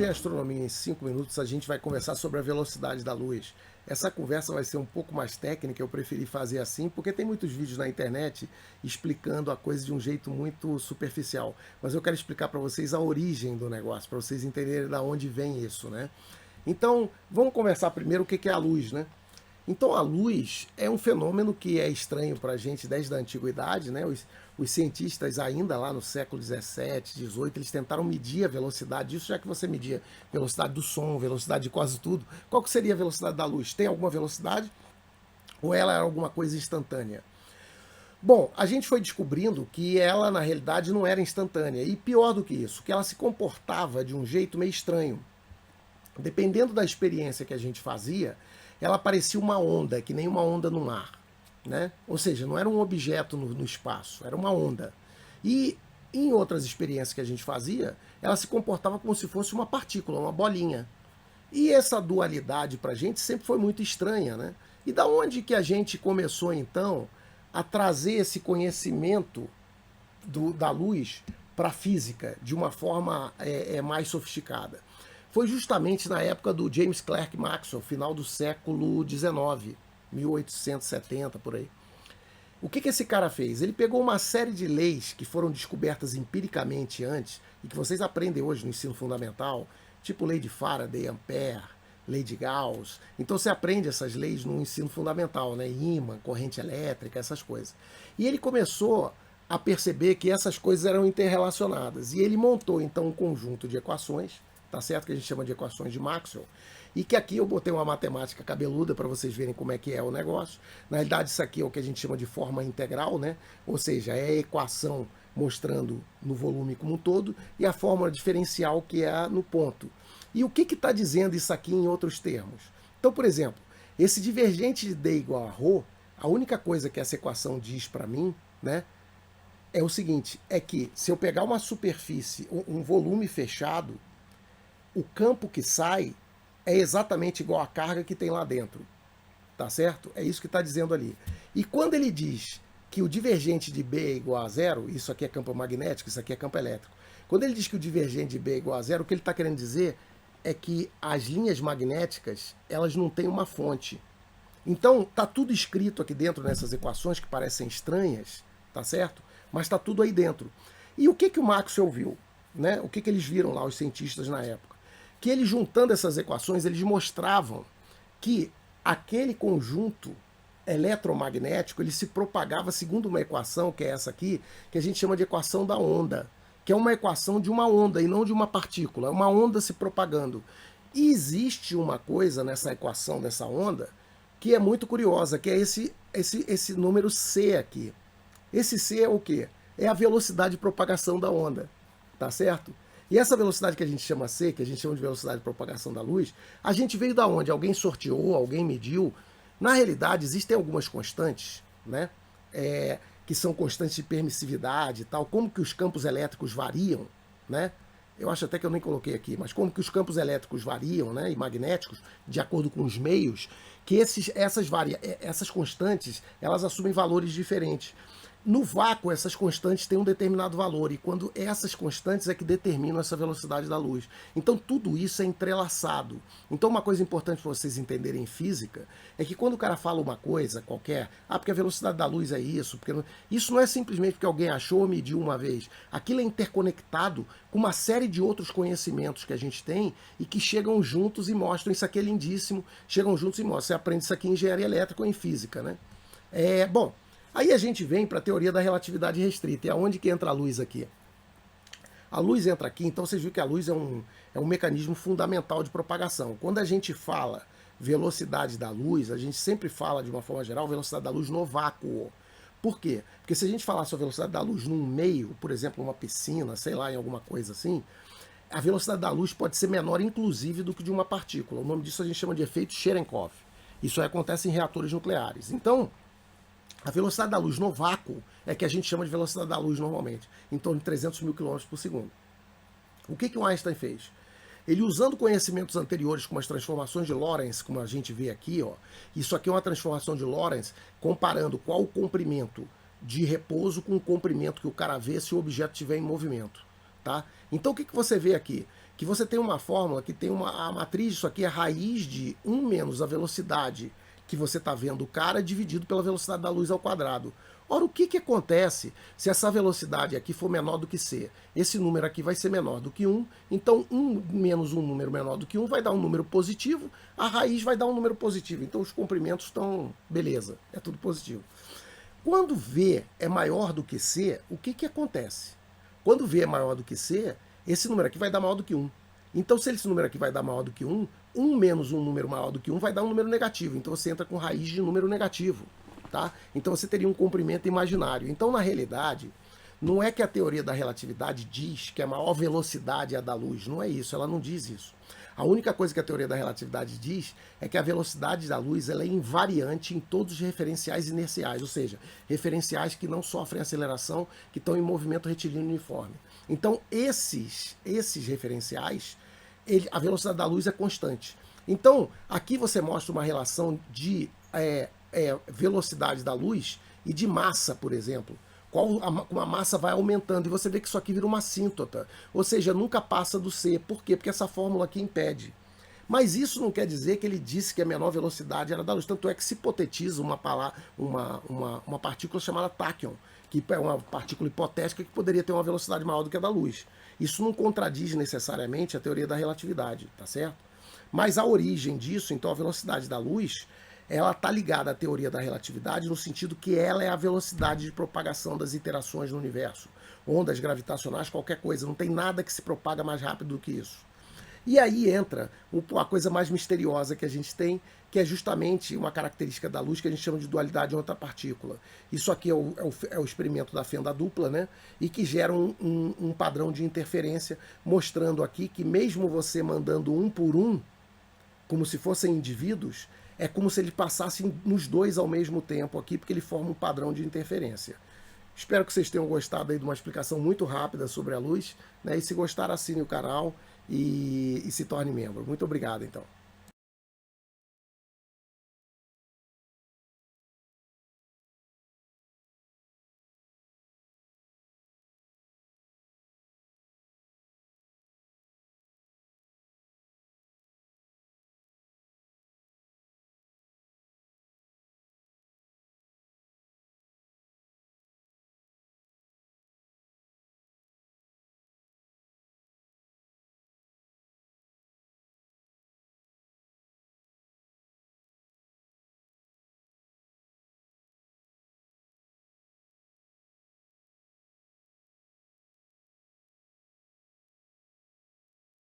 em Astronomia em 5 minutos a gente vai conversar sobre a velocidade da luz. Essa conversa vai ser um pouco mais técnica, eu preferi fazer assim, porque tem muitos vídeos na internet explicando a coisa de um jeito muito superficial. Mas eu quero explicar para vocês a origem do negócio, para vocês entenderem de onde vem isso, né? Então, vamos conversar primeiro o que é a luz, né? Então a luz é um fenômeno que é estranho para a gente desde a antiguidade, né? Os cientistas ainda lá no século 17, 18, eles tentaram medir a velocidade disso, já que você media velocidade do som, velocidade de quase tudo. Qual que seria a velocidade da luz? Tem alguma velocidade ou ela é alguma coisa instantânea? Bom, a gente foi descobrindo que ela na realidade não era instantânea e pior do que isso, que ela se comportava de um jeito meio estranho. Dependendo da experiência que a gente fazia, ela parecia uma onda, que nem uma onda no mar, né? Ou seja, não era um objeto no espaço, era uma onda. E em outras experiências que a gente fazia, ela se comportava como se fosse uma partícula, uma bolinha. E essa dualidade para a gente sempre foi muito estranha, né? E da onde que a gente começou então a trazer esse conhecimento da luz para a física de uma forma mais sofisticada? Foi justamente na época do James Clerk Maxwell, final do século XIX, 1870, por aí. O que esse cara fez? Ele pegou uma série de leis que foram descobertas empiricamente antes e que vocês aprendem hoje no ensino fundamental, tipo lei de Faraday, Ampère, lei de Gauss. Então você aprende essas leis no ensino fundamental, né? Ímã, corrente elétrica, essas coisas. E ele começou a perceber que essas coisas eram interrelacionadas. E ele montou então um conjunto de equações, tá certo? Que a gente chama de equações de Maxwell, e que aqui eu botei uma matemática cabeluda para vocês verem como é que é o negócio. Na realidade, isso aqui é o que a gente chama de forma integral, né? Ou seja, é a equação mostrando no volume como um todo e a fórmula diferencial que é no ponto. E o que está dizendo isso aqui em outros termos? Então, por exemplo, esse divergente de D igual a ρ, a única coisa que essa equação diz para mim, né, é o seguinte, é que se eu pegar uma superfície, um volume fechado, o campo que sai é exatamente igual à carga que tem lá dentro, tá certo? É isso que está dizendo ali. E quando ele diz que o divergente de B é igual a zero, isso aqui é campo magnético, isso aqui é campo elétrico. Quando ele diz que o divergente de B é igual a zero, o que ele está querendo dizer é que as linhas magnéticas, elas não têm uma fonte. Então, tá tudo escrito aqui dentro nessas equações que parecem estranhas, tá certo? Mas está tudo aí dentro. E o que o Maxwell viu? Né? O que eles viram lá, os cientistas na época? Que eles juntando essas equações, eles mostravam que aquele conjunto eletromagnético, ele se propagava segundo uma equação, que é essa aqui, que a gente chama de equação da onda, que é uma equação de uma onda e não de uma partícula, é uma onda se propagando. E existe uma coisa nessa equação dessa onda que é muito curiosa, que é esse número C aqui. Esse C é o quê? É a velocidade de propagação da onda, tá certo? E essa velocidade que a gente chama C, que a gente chama de velocidade de propagação da luz, a gente veio da onde? Alguém sorteou, alguém mediu. Na realidade, existem algumas constantes, né? Que são constantes de permissividade e tal, como que os campos elétricos variam, né? Eu acho até que eu nem coloquei aqui, mas como que os campos elétricos variam, né? E magnéticos, de acordo com os meios, que essas constantes, elas assumem valores diferentes. No vácuo, essas constantes têm um determinado valor, e quando essas constantes é que determinam essa velocidade da luz. Então, tudo isso é entrelaçado. Então, uma coisa importante para vocês entenderem em física é que quando o cara fala uma coisa qualquer, porque a velocidade da luz é isso, isso não é simplesmente porque alguém achou ou mediu uma vez. Aquilo é interconectado com uma série de outros conhecimentos que a gente tem e que chegam juntos e mostram isso aqui é lindíssimo, chegam juntos e mostram. Você aprende isso aqui em engenharia elétrica ou em física, né? Bom, aí a gente vem para a teoria da relatividade restrita. E aonde que entra a luz aqui? A luz entra aqui, então vocês viram que a luz é um mecanismo fundamental de propagação. Quando a gente fala velocidade da luz, a gente sempre fala, de uma forma geral, velocidade da luz no vácuo. Por quê? Porque se a gente falar sobre a velocidade da luz num meio, por exemplo, uma piscina, sei lá, em alguma coisa assim, a velocidade da luz pode ser menor, inclusive, do que de uma partícula. O nome disso a gente chama de efeito Cherenkov. Isso aí acontece em reatores nucleares. Então, a velocidade da luz no vácuo é que a gente chama de velocidade da luz normalmente, em torno de 300 mil km por segundo. O que o Einstein fez? Ele, usando conhecimentos anteriores, como as transformações de Lorentz, como a gente vê aqui, ó, isso aqui é uma transformação de Lorentz, comparando qual o comprimento de repouso com o comprimento que o cara vê se o objeto estiver em movimento. Tá? Então o que você vê aqui? que você tem uma fórmula que tem a matriz, isso aqui é a raiz de 1 menos a velocidade que você está vendo o cara dividido pela velocidade da luz ao quadrado. Ora, o que acontece se essa velocidade aqui for menor do que c? Esse número aqui vai ser menor do que 1, então 1 menos um número menor do que 1 vai dar um número positivo, a raiz vai dar um número positivo. Então os comprimentos estão, beleza, é tudo positivo. Quando V é maior do que C, o que acontece? Quando V é maior do que C, esse número aqui vai dar maior do que 1. Então, se esse número aqui vai dar maior do que 1, 1 menos um número maior do que 1 vai dar um número negativo. Então, você entra com raiz de número negativo. Tá? Então, você teria um comprimento imaginário. Então, na realidade, não é que a teoria da relatividade diz que a maior velocidade é a da luz. Não é isso, ela não diz isso. A única coisa que a teoria da relatividade diz é que a velocidade da luz ela é invariante em todos os referenciais inerciais, ou seja, referenciais que não sofrem aceleração, que estão em movimento retilíneo uniforme. Então, esses referenciais, a velocidade da luz é constante. Então, aqui você mostra uma relação de velocidade da luz e de massa, por exemplo. Como a massa vai aumentando, e você vê que isso aqui vira uma assíntota, ou seja, nunca passa do C. Por quê? Porque essa fórmula aqui impede. Mas isso não quer dizer que ele disse que a menor velocidade era da luz, tanto é que se hipotetiza uma partícula chamada tachyon, que é uma partícula hipotética que poderia ter uma velocidade maior do que a da luz. Isso não contradiz necessariamente a teoria da relatividade, tá certo? Mas a origem disso, então a velocidade da luz, ela está ligada à teoria da relatividade no sentido que ela é a velocidade de propagação das interações no universo. Ondas gravitacionais, qualquer coisa, não tem nada que se propaga mais rápido do que isso. E aí entra a coisa mais misteriosa que a gente tem, que é justamente uma característica da luz que a gente chama de dualidade outra-partícula. Isso aqui é o experimento da fenda dupla, né? E que gera um padrão de interferência, mostrando aqui que mesmo você mandando um por um, como se fossem indivíduos, é como se ele passasse nos dois ao mesmo tempo aqui, porque ele forma um padrão de interferência. Espero que vocês tenham gostado aí de uma explicação muito rápida sobre a luz, né? E se gostaram, assine o canal e se torne membro. Muito obrigado, então.